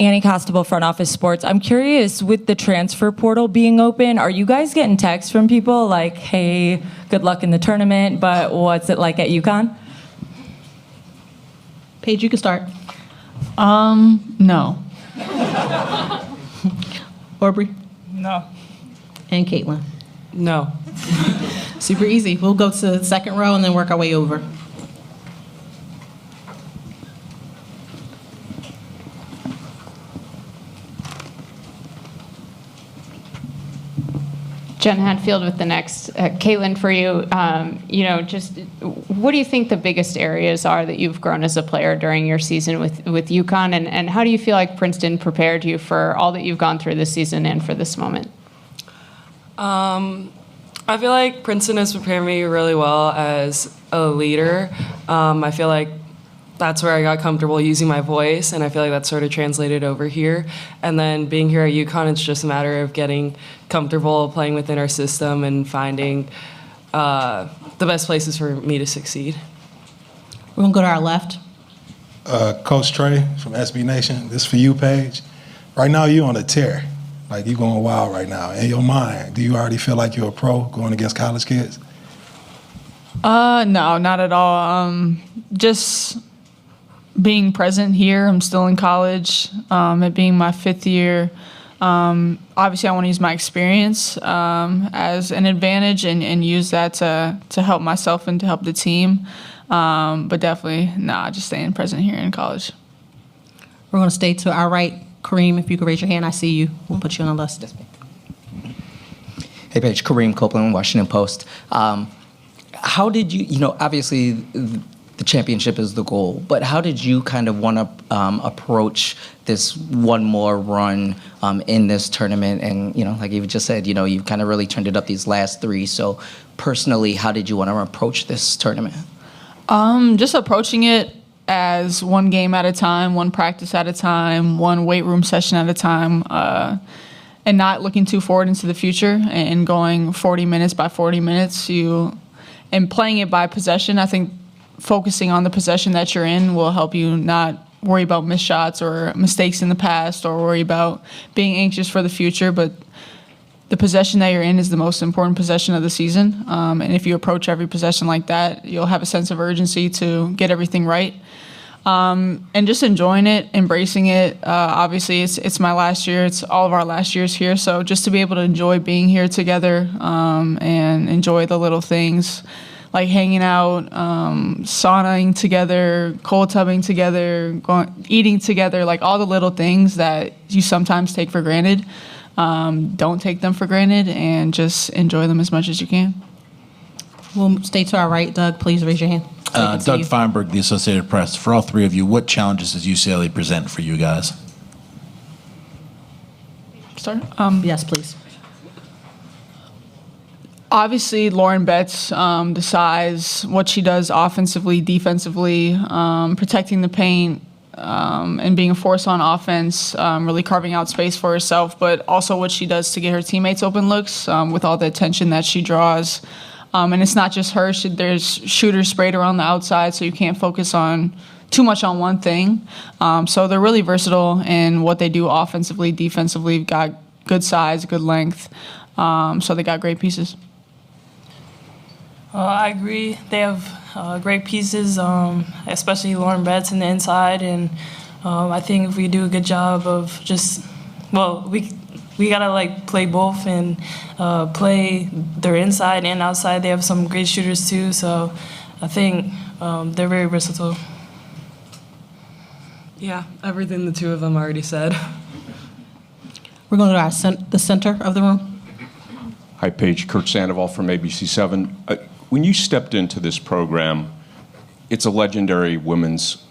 Annie Costable, Front Office Sports. I'm curious, with the transfer portal being open, are you guys getting texts from people like, hey, good luck in the tournament, but what's it like at UConn? Paige, you can start. No. Aubrey No. and Kaitlyn. No. Super easy. We'll go to the second row and then work our way over. Jen Hadfield with the next. Kaitlyn, for you, just what do you think the biggest areas are that you've grown as a player during your season with UConn, and how do you feel like Princeton prepared you for all that you've gone through this season and for this moment? I feel like Princeton has prepared me really well as a leader. I feel like that's where I got comfortable using my voice, and I feel like that's sort of translated over here. And then being here at UConn, it's just a matter of getting comfortable playing within our system and finding the best places for me to succeed. We're going to go to our left. Coach Trey from SB Nation, this for you, Paige. Right now, you on a tear. Like, you going wild right now. In your mind, do you already feel like you're a pro going against college kids? No, not at all. Just being present here. I'm still in college. It being my 5th year. Obviously, I want to use my experience as an advantage and use that to help myself and to help the team. But definitely, just staying present here in college. We're going to stay to our right. Kareem, if you could raise your hand, I see you. We'll put you on the list. Hey, Paige. Kareem Copeland, Washington Post. How did you, obviously the championship is the goal, but how did you kind of want to approach this one more run in this tournament? And, like you just said, you've kind of really turned it up these last 3. So personally, how did you want to approach this tournament? Just approaching it as one game at a time, one practice at a time, one weight room session at a time, and not looking too forward into the future and going 40 minutes by 40 minutes. And playing it by possession. I think focusing on the possession that you're in will help you not worry about missed shots or mistakes in the past or worry about being anxious for the future. But the possession that you're in is the most important possession of the season. And if you approach every possession like that, you'll have a sense of urgency to get everything right. And just enjoying it, embracing it. Obviously, it's my last year. It's all of our last years here. So just to be able to enjoy being here together and enjoy the little things like hanging out, saunaing together, cold tubbing together, eating together, like all the little things that you sometimes take for granted. Don't take them for granted and just enjoy them as much as you can. We'll stay to our right. Doug, please raise your hand. Doug Feinberg, the Associated Press. For all 3 of you, what challenges does UCLA present for you guys? Start? Yes, please. Obviously, Lauren Betts, the size, what she does offensively, defensively, protecting the paint, and being a force on offense, really carving out space for herself, but also what she does to get her teammates open looks with all the attention that she draws. And it's not just her. There's shooters sprayed around the outside, so you can't focus on too much on one thing. So they're really versatile in what they do offensively, defensively. Got good size, good length. So they got great pieces. I agree. They have great pieces, especially Lauren Betts in the inside. And I think if we do a good job of we gotta play both and play their inside and outside. They have some great shooters too, so I think they're very versatile. Yeah, everything the 2 of them already said. We're going to the center of the room. Hi, Paige. Kurt Sandoval from ABC7. When you stepped into this program, it's a legendary women's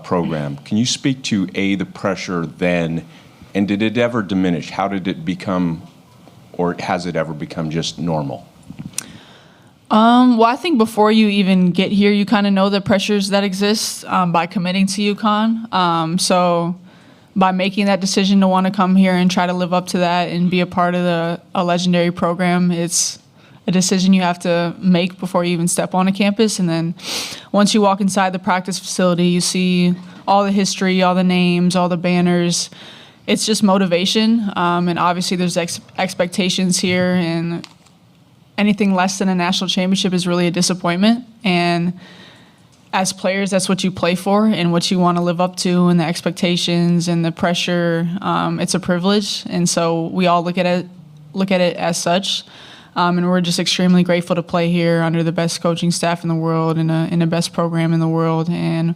program. Can you speak to, the pressure then, and did it ever diminish? How did it become, or has it ever become just normal? Well, I think before you even get here, you kind of know the pressures that exist by committing to UConn. So by making that decision to want to come here and try to live up to that and be a part of a legendary program, it's a decision you have to make before you even step on a campus. And then once you walk inside the practice facility, you see all the history, all the names, all the banners. It's just motivation, and obviously there's expectations here, and anything less than a national championship is really a disappointment. And as players, that's what you play for and what you want to live up to, and the expectations and the pressure. It's a privilege, and so we all look at it as such. And we're just extremely grateful to play here under the best coaching staff in the world and in the best program in the world. And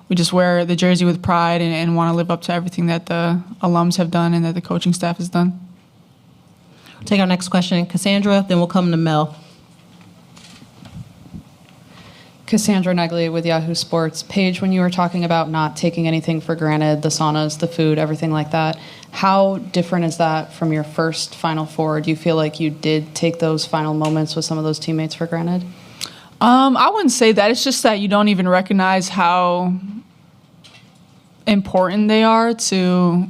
we just wear the jersey with pride and want to live up to everything that the alums have done and that the coaching staff has done. Take our next question, Cassandra, then we'll come to Mel. Cassandra Negley with Yahoo Sports. Paige, when you were talking about not taking anything for granted, the saunas, the food, everything like that, how different is that from your first Final Four? Do you feel like you did take those final moments with some of those teammates for granted? I wouldn't say that. It's just that you don't even recognize how important they are to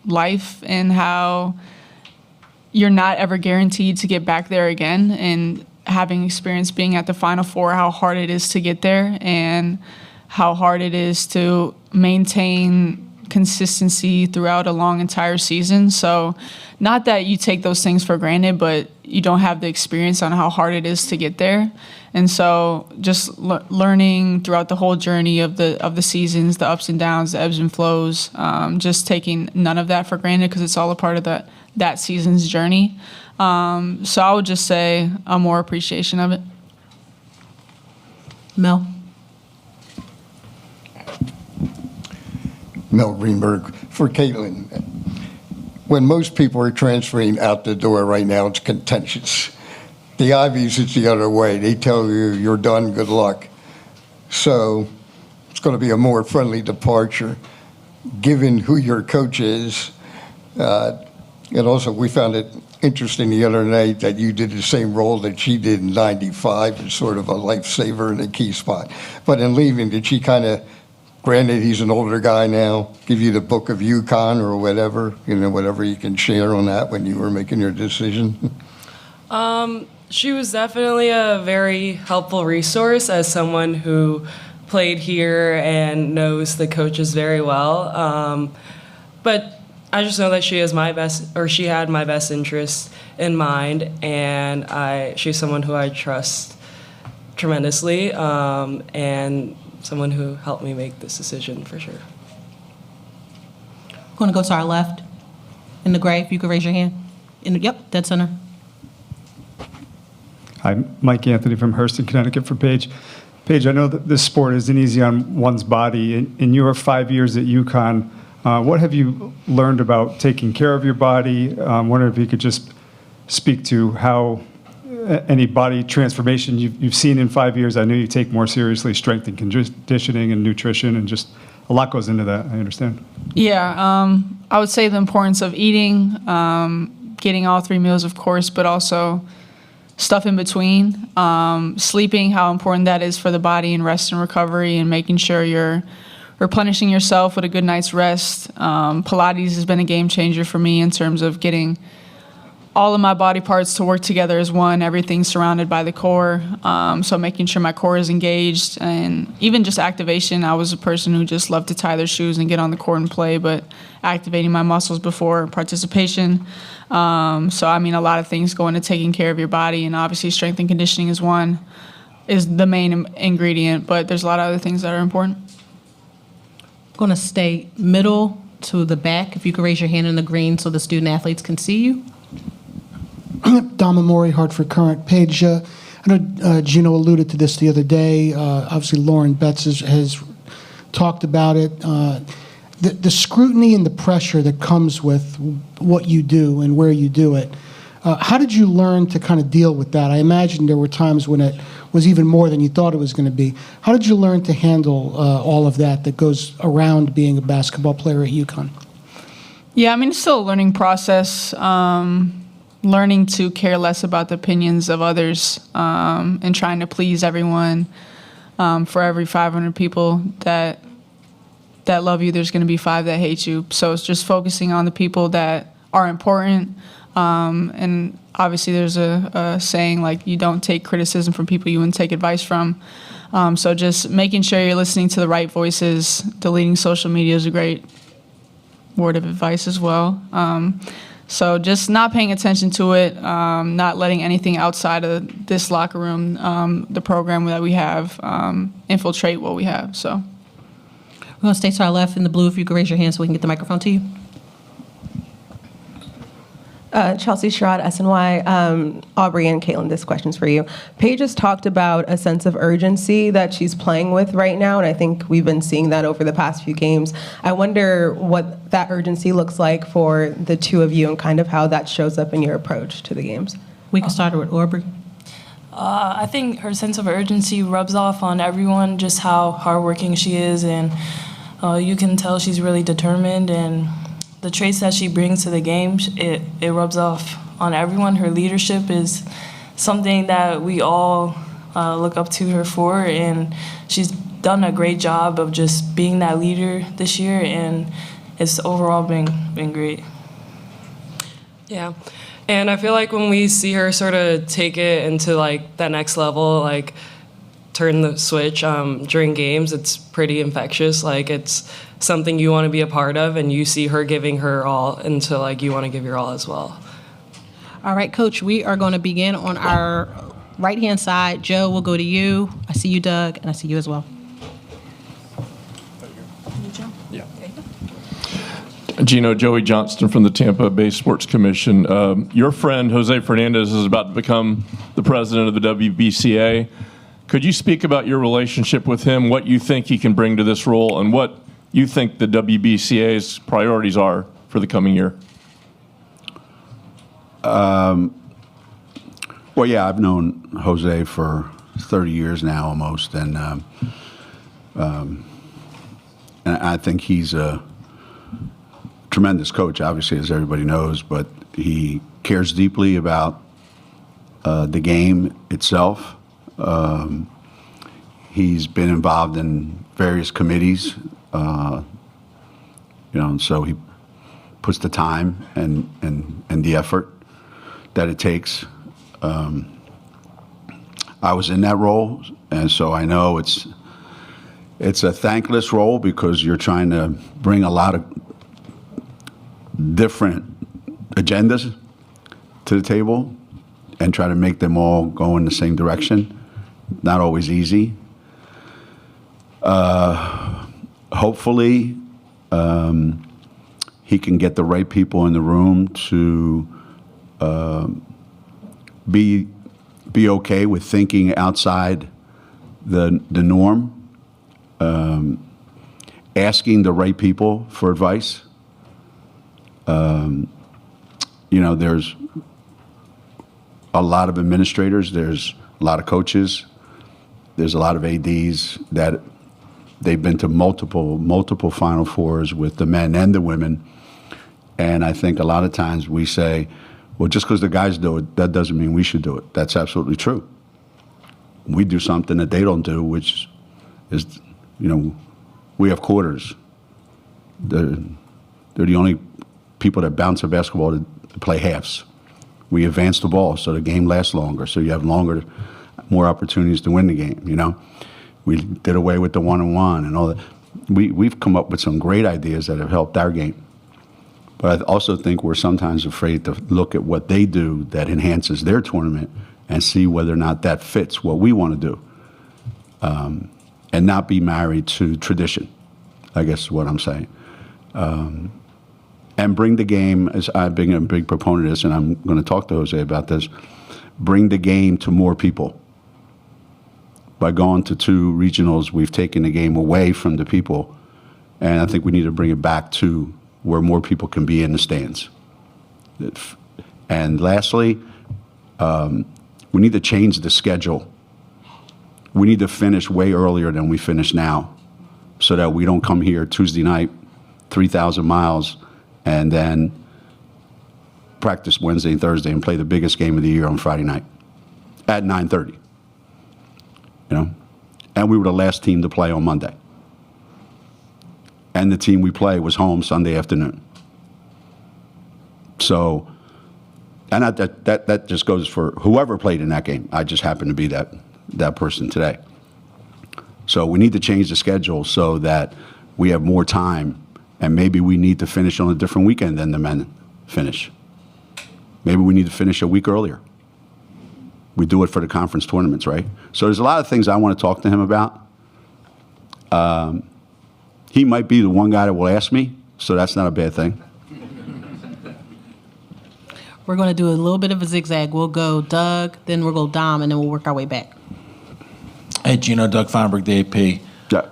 life and how you're not ever guaranteed to get back there again. And having experience being at the Final Four, how hard it is to get there and how hard it is to maintain consistency throughout a long entire season. So not that you take those things for granted, but you don't have the experience on how hard it is to get there. And so just learning throughout the whole journey of the seasons, the ups and downs, the ebbs and flows, just taking none of that for granted because it's all a part of that season's journey. So I would just say a more appreciation of it. Mel? Mel Greenberg for Kaitlyn. When most people are transferring out the door right now, it's contentious. The Ivies, it's the other way. They tell you you're done, good luck. So it's going to be a more friendly departure, given who your coach is. And also, we found it interesting the other night that you did the same role that she did in '95 as sort of a lifesaver in a key spot. But in leaving, did she kind of, granted he's an older guy now, give you the book of UConn or whatever, whatever you can share on that when you were making your decision? She was definitely a very helpful resource as someone who played here and knows the coaches very well. But I just know that she had my best interest in mind, and she's someone who I trust tremendously, and someone who helped me make this decision for sure. Going to go to our left. In the gray, if you could raise your hand. Yep, dead center. Hi, Mike Anthony from Hurston, Connecticut for Paige. Paige, I know that this sport isn't easy on one's body. In your 5 years at UConn, what have you learned about taking care of your body? Wondering if you could just speak to how any body transformation you've seen in 5 years. I know you take more seriously strength and conditioning and nutrition, and just a lot goes into that, I understand. Yeah, I would say the importance of eating, getting all 3 meals, of course, but also stuff in between. Sleeping, how important that is for the body and rest and recovery, and making sure you're replenishing yourself with a good night's rest. Pilates has been a game changer for me in terms of getting all of my body parts to work together as one, everything surrounded by the core. So making sure my core is engaged, and even just activation. I was a person who just loved to tie their shoes and get on the court and play, but activating my muscles before participation. So I mean, a lot of things go into taking care of your body, and obviously strength and conditioning is the main ingredient, but there's a lot of other things that are important. Going to stay middle to the back. If you could raise your hand in the green so the student athletes can see you. Dom Amori, Hartford Current. Paige, I know Geno alluded to this the other day. Obviously, Lauren Betts has talked about it. The scrutiny and the pressure that comes with what you do and where you do it. How did you learn to kind of deal with that? I imagine there were times when it was even more than you thought it was going to be. How did you learn to handle all of that goes around being a basketball player at UConn? Yeah, I mean, it's still a learning process. Learning to care less about the opinions of others, and trying to please everyone. For every 500 people that love you, there's going to be 5 that hate you. So it's just focusing on the people that are important, And obviously there's a saying like you don't take criticism from people you wouldn't take advice from. So just making sure you're listening to the right voices. Deleting social media is a great word of advice as well. So just not paying attention to it, not letting anything outside of this locker room, the program that we have, infiltrate what we have. So We're going to stay to our left in the blue. If you could raise your hand so we can get the microphone to you. Chelsea Sherrod, SNY. Aubrey and Kaitlyn, this question's for you. Paige has talked about a sense of urgency that she's playing with right now, and I think we've been seeing that over the past few games. I wonder what that urgency looks like for the two of you and kind of how that shows up in your approach to the games. We can start with Aubrey. I think her sense of urgency rubs off on everyone, just how hardworking she is, and you can tell she's really determined, and the traits that she brings to the game, it rubs off on everyone. Her leadership is something that we all look up to her for, and she's done a great job of just being that leader this year, and it's overall been great. Yeah. And I feel like when we see her sort of take it into like that next level, like turn the switch during games, it's pretty infectious. Like it's something you want to be a part of, and you see her giving her all, and so like you want to give your all as well. All right, Coach, we are going to begin on our right-hand side. Joe, we'll go to you. I see you, Doug, and I see you as well. Geno, Joey Johnston from the Tampa Bay Sports Commission. Your friend, Jose Fernandez, is about to become the president of the WBCA. Could you speak about your relationship with him, what you think he can bring to this role, and what you think the WBCA's priorities are for the coming year? Well, yeah, I've known Jose for 30 years now almost, and I think he's a tremendous coach, obviously, as everybody knows, but he cares deeply about the game itself. He's been involved in various committees, and so he puts the time and the effort that it takes. I was in that role, and so I know it's a thankless role because you're trying to bring a lot of different agendas to the table and try to make them all go in the same direction. Not always easy. Hopefully, he can get the right people in the room to be okay with thinking outside the norm, asking the right people for advice. There's a lot of administrators, there's a lot of coaches, there's a lot of ADs that they've been to multiple Final Fours with the men and the women. And I think a lot of times we say, well, just because the guys do it, that doesn't mean we should do it. That's absolutely true. We do something that they don't do, which is, we have quarters. They're the only people that bounce a basketball to play halves. We advance the ball so the game lasts longer, so you have more opportunities to win the game, We did away with the one-on-one and all that. We've come up with some great ideas that have helped our game. But I also think we're sometimes afraid to look at what they do that enhances their tournament and see whether or not that fits what we want to do. And not be married to tradition, I guess is what I'm saying. And bring the game, as I've been a big proponent of this, and I'm going to talk to Jose about this, bring the game to more people. By going to 2 regionals, we've taken the game away from the people, and I think we need to bring it back to where more people can be in the stands. And lastly, we need to change the schedule. We need to finish way earlier than we finish now so that we don't come here Tuesday night, 3,000 miles, and then practice Wednesday and Thursday and play the biggest game of the year on Friday night at 9:30. And we were the last team to play on Monday. And the team we play was home Sunday afternoon. So And that just goes for whoever played in that game. I just happen to be that person today. So we need to change the schedule so that we have more time, and maybe we need to finish on a different weekend than the men finish. Maybe we need to finish a week earlier. We do it for the conference tournaments, right? So there's a lot of things I want to talk to him about. He might be the one guy that will ask me, so that's not a bad thing. We're going to do a little bit of a zigzag. We'll go Doug, then we'll go Dom, and then we'll work our way back. Hey, Geno, Doug Feinberg, the AP. Yeah.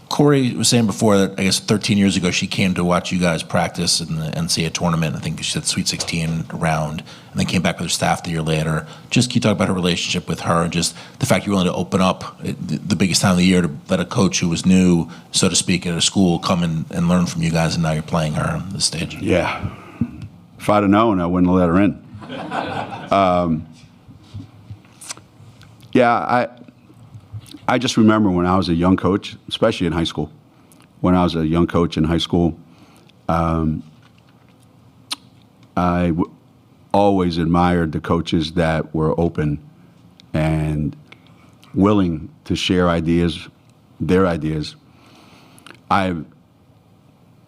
Corey was saying before that, I guess 13 years ago, she came to watch you guys practice in the NCAA tournament. I think she said Sweet 16 round, and then came back with her staff the year later. Just can you talk about her relationship with her and just the fact you're willing to open up the biggest time of the year to let a coach who was new, so to speak, at a school come and learn from you guys, and now you're playing her on the stage? Yeah. If I'd have known, I wouldn't have let her in. I just remember when I was a young coach, especially in high school. When I was a young coach in high school, always admired the coaches that were open and willing to share ideas, their ideas. I've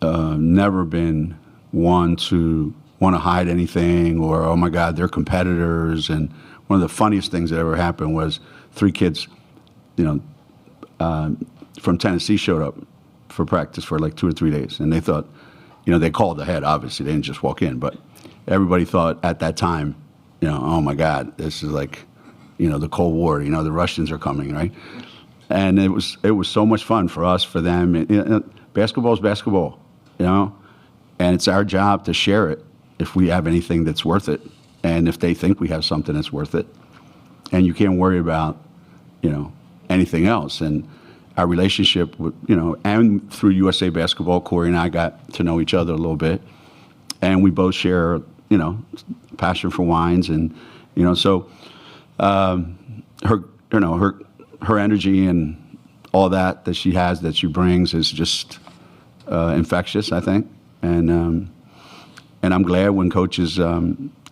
never been one to want to hide anything or, oh my God, they're competitors. And one of the funniest things that ever happened was 3 kids, from Tennessee showed up for practice for like 2 or 3 days. And they thought, they called ahead, obviously. They didn't just walk in. But everybody thought at that time, oh my God, this is like, the Cold War. The Russians are coming, right? And it was so much fun for us, for them. Basketball is basketball, and it's our job to share it if we have anything that's worth it, and if they think we have something that's worth it. And you can't worry about, anything else. And our relationship with, and through USA Basketball, Corey and I got to know each other a little bit, and we both share, passion for wines, and so her energy and all that she has, that she brings, is just infectious, I think. And I'm glad when coaches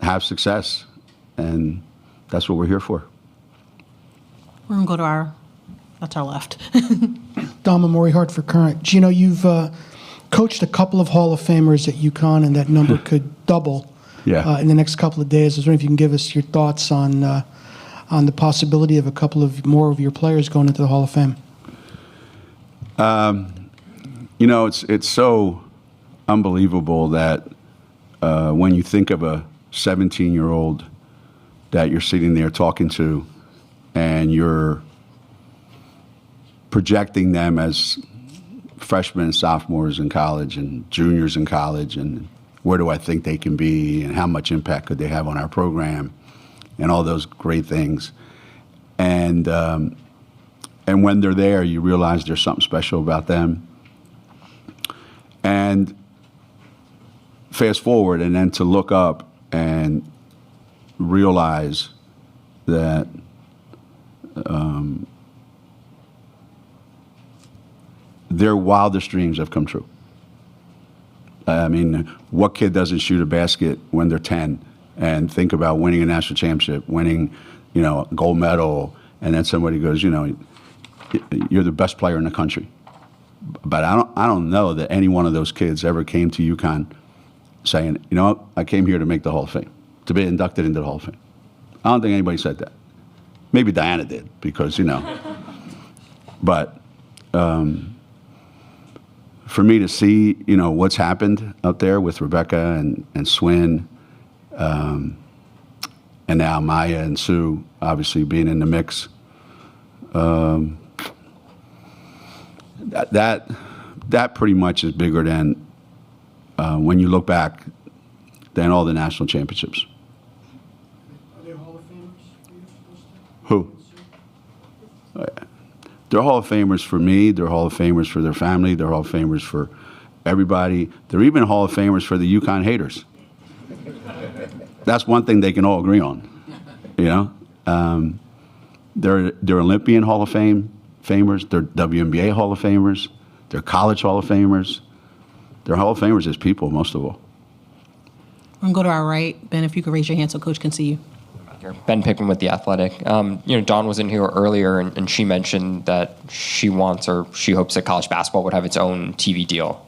have success, and that's what we're here for. We're going to go to that's our left. Dom Amori, Hartford Current. Geno, you've coached a couple of Hall of Famers at UConn, and that number could double in the next couple of days. I was wondering if you can give us your thoughts on the possibility of a couple of more of your players going into the Hall of Fame. It's so unbelievable that when you think of a 17-year-old that you're sitting there talking to, and you're projecting them as freshmen and sophomores in college and juniors in college, and where do I think they can be, and how much impact could they have on our program, and all those great things. And when they're there, you realize there's something special about them. And fast forward, and then to look up and realize that their wildest dreams have come true. I mean, what kid doesn't shoot a basket when they're 10 and think about winning a national championship, winning, a gold medal, and then somebody goes, you're the best player in the country. But I don't know that any one of those kids ever came to UConn saying, I came here to make the Hall of Fame, to be inducted into the Hall of Fame. I don't think anybody said that. Maybe Diana did, because, But for me to see, what's happened up there with Rebecca and Swin, and now Maya and Sue, obviously being in the mix, that pretty much is bigger than, when you look back, than all the national championships. Are there Hall of Famers? Who? They're Hall of Famers for me. They're Hall of Famers for their family. They're Hall of Famers for everybody. They're even Hall of Famers for the UConn haters. That's one thing they can all agree on. They're Olympian Hall of Famers. They're WNBA Hall of Famers. They're College Hall of Famers. They're Hall of Famers as people, most of all. We're going to go to our right. Ben, if you could raise your hand so Coach can see you. Ben Pickman with The Athletic. Dawn was in here earlier, and she mentioned that she wants or she hopes that college basketball would have its own TV deal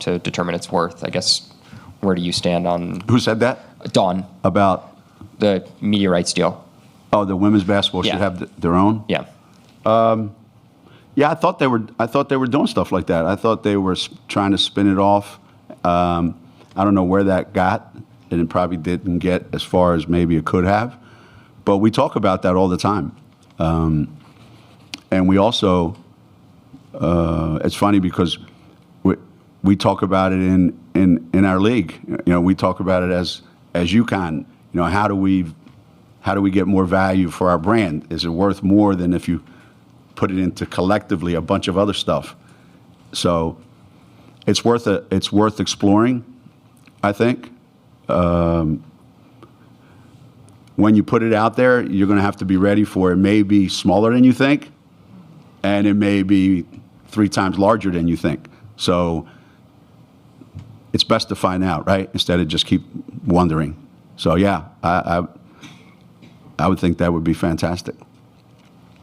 to determine its worth. I guess, where do you stand on... Who said that? Dawn. About? The media rights deal. Oh, the women's basketball should have their own? Yeah. Yeah, I thought they were doing stuff like that. I thought they were trying to spin it off. I don't know where that got, and it probably didn't get as far as maybe it could have. But we talk about that all the time. And we also, it's funny because we talk about it in our league. We talk about it as UConn. How do we get more value for our brand? Is it worth more than if you put it into collectively a bunch of other stuff? So it's worth exploring, I think. When you put it out there, you're going to have to be ready for it. It may be smaller than you think, and it may be 3 times larger than you think. So it's best to find out, right? Instead of just keep wondering. So yeah, I would think that would be fantastic.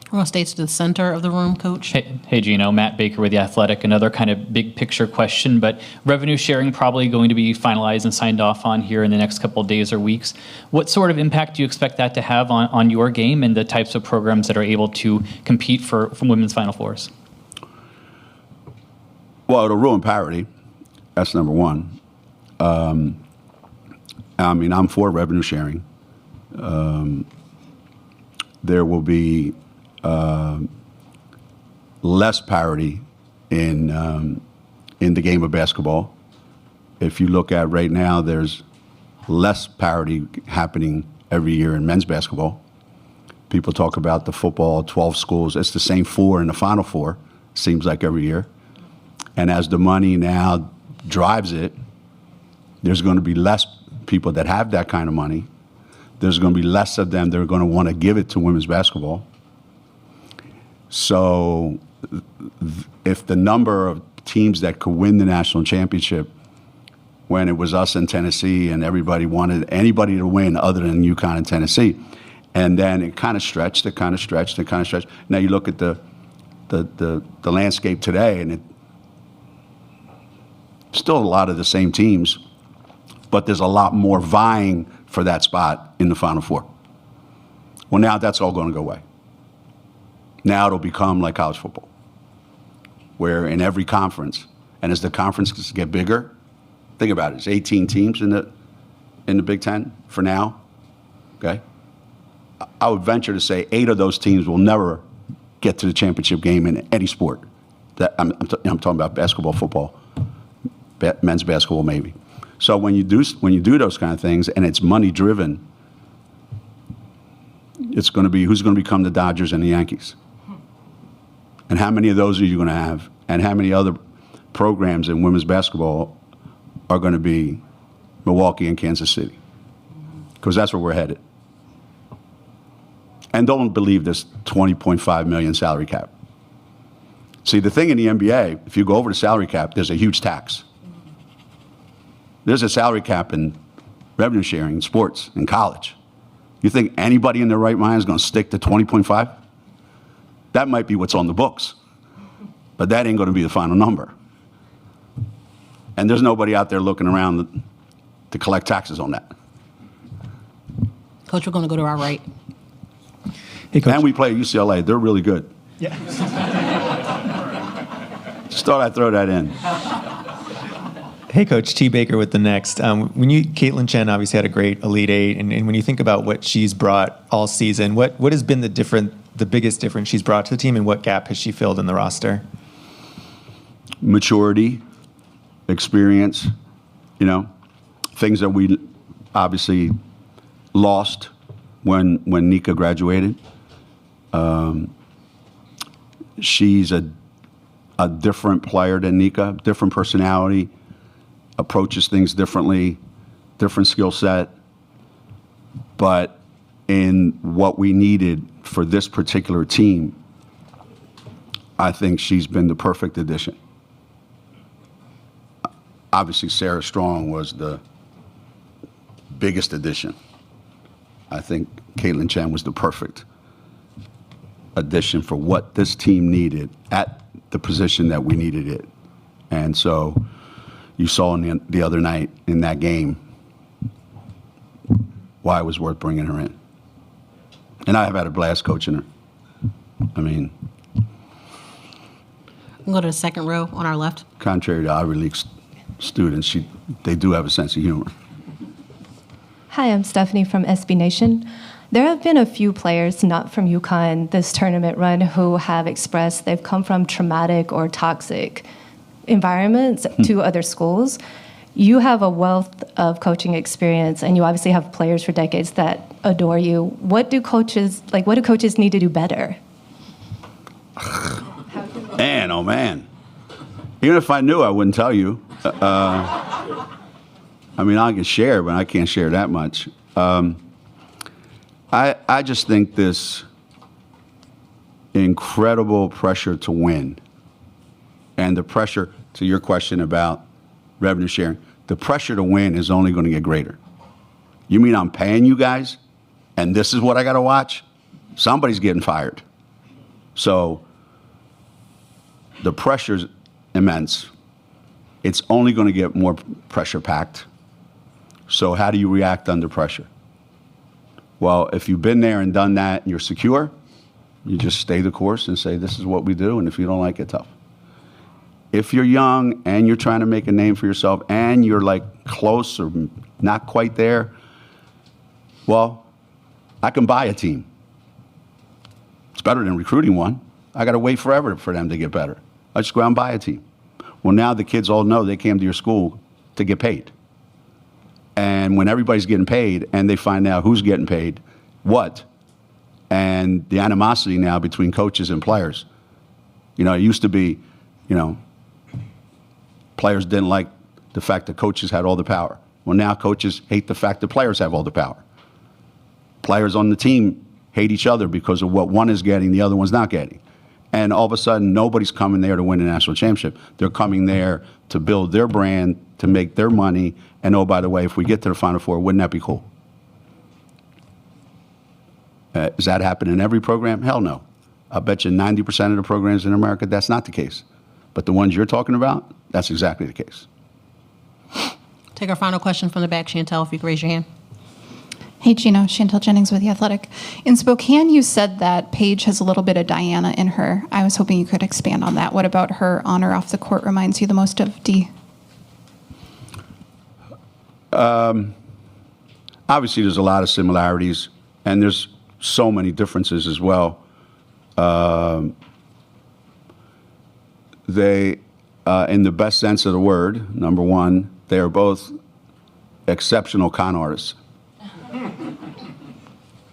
We're going to stay to the center of the room, Coach. Hey, Geno. Matt Baker with The Athletic. Another kind of big picture question, but revenue sharing probably going to be finalized and signed off on here in the next couple of days or weeks. What sort of impact do you expect that to have on your game and the types of programs that are able to compete for women's Final Fours? Well, it'll ruin parity. That's number one. I'm for revenue sharing. There will be less parity in the game of basketball. If you look at right now, there's less parity happening every year in men's basketball. People talk about the football, 12 schools. It's the same 4 in the Final Four, seems like every year. And as the money now drives it, there's going to be less people that have that kind of money. There's going to be less of them that are going to want to give it to women's basketball. So if the number of teams that could win the national championship, when it was us and Tennessee and everybody wanted anybody to win other than UConn and Tennessee, and then it kind of stretched. Now you look at the landscape today, and it's still a lot of the same teams, but there's a lot more vying for that spot in the Final Four. Well, now that's all going to go away. Now it'll become like college football, where in every conference, and as the conferences get bigger, think about it, it's 18 teams in the Big Ten for now, okay? I would venture to say 8 of those teams will never get to the championship game in any sport. I'm talking about basketball, football, men's basketball maybe. So when you do those kind of things and it's money driven, it's going to be who's going to become the Dodgers and the Yankees. And how many of those are you going to have? And how many other programs in women's basketball are going to be Milwaukee and Kansas City? Because that's where we're headed. And don't believe this $20.5 million salary cap. See, the thing in the NBA, if you go over the salary cap, there's a huge tax. There's a salary cap in revenue sharing in sports, in college. You think anybody in their right mind is going to stick to 20.5? That might be what's on the books, but that ain't going to be the final number. And there's nobody out there looking around to collect taxes on that. Coach, we're going to go to our right. Hey, Coach. And we play at UCLA. They're really good. Yeah. Just thought I'd throw that in. Hey, Coach, T. Baker with The Next. Kaitlyn Chen obviously had a great Elite Eight, and when you think about what she's brought all season, what has been the biggest difference she's brought to the team, and what gap has she filled in the roster? Maturity, experience, things that we obviously lost when Nika graduated. She's a different player than Nika, different personality, approaches things differently, different skill set. But in what we needed for this particular team, I think she's been the perfect addition. Obviously, Sarah Strong was biggest addition. I think Kaitlyn Chen was the perfect addition for what this team needed at the position that we needed it. And so you saw in the other night in that game why it was worth bringing her in. And I have had a blast coaching her. I mean, We'll go to the second row on our left. contrary to Ivy League students, they do have a sense of humor. Hi, I'm Stephanie from SB Nation. There have been a few players not from UConn this tournament run who have expressed they've come from traumatic or toxic environments to other schools. You have a wealth of coaching experience, and you obviously have players for decades that adore you. What do coaches need to do better? Man, oh man. Even if I knew, I wouldn't tell you. I mean, I can share, but I can't share that much. I just think this incredible pressure to win and the pressure, to your question about revenue sharing, the pressure to win is only going to get greater. You mean I'm paying you guys and this is what I got to watch? Somebody's getting fired. So the pressure's immense. It's only going to get more pressure packed. So how do you react under pressure? Well, if you've been there and done that and you're secure, you just stay the course and say, this is what we do, and if you don't like it, tough. If you're young and you're trying to make a name for yourself and you're like close or not quite there, well, I can buy a team. It's better than recruiting one. I got to wait forever for them to get better. I just go out and buy a team. Well, now the kids all know they came to your school to get paid. And when everybody's getting paid and they find out who's getting paid, what, and the animosity now between coaches and players. You know, it used to be, you know, players didn't like the fact that coaches had all the power. Well, now coaches hate the fact that players have all the power. Players on the team hate each other because of what one is getting, the other one's not getting. And all of a sudden, nobody's coming there to win a national championship. They're coming there to build their brand, to make their money. And oh, by the way, if we get to the Final Four, wouldn't that be cool? Does that happen in every program? Hell no. I bet you 90% of the programs in America, that's not the case. But the ones you're talking about, that's exactly the case. Take our final question from the back. Chantel, if you could raise your hand. Hey, Geno, Chantel Jennings with The Athletic. In Spokane, you said that Paige has a little bit of Diana in her. I was hoping you could expand on that. What about her on or off the court reminds you the most of Dee? Obviously, there's a lot of similarities, and there's so many differences as well. They, in the best sense of the word, number one, they are both exceptional con artists.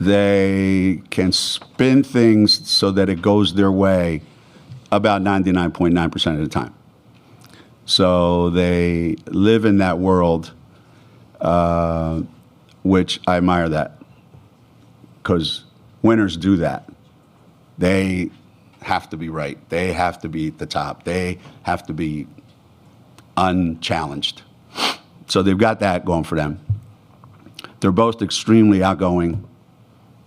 They can spin things so that it goes their way about 99.9% of the time. So they live in that world, which I admire that, because winners do that. They have to be right. They have to be at the top. They have to be unchallenged. So they've got that going for them. They're both extremely outgoing.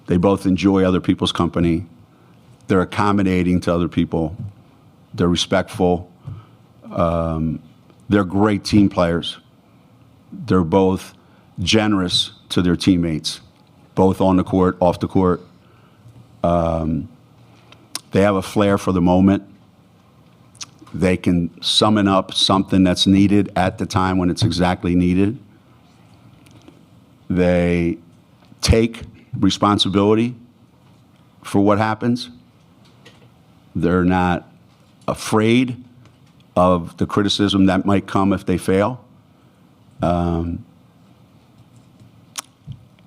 They both enjoy other people's company. They're accommodating to other people. They're respectful. They're great team players. They're both generous to their teammates, both on the court, off the court. They have a flair for the moment. They can summon up something that's needed at the time when it's exactly needed. They take responsibility for what happens. They're not afraid of the criticism that might come if they fail. And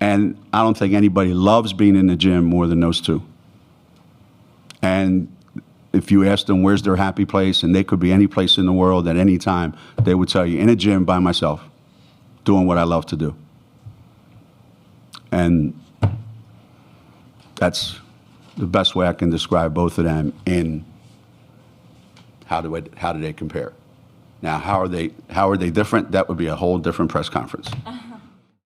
I don't think anybody loves being in the gym more than those two. And if you ask them where's their happy place, and they could be any place in the world at any time, they would tell you, in a gym by myself, doing what I love to do. And that's the best way I can describe both of them in how do they compare. Now, how are they different? That would be a whole different press conference.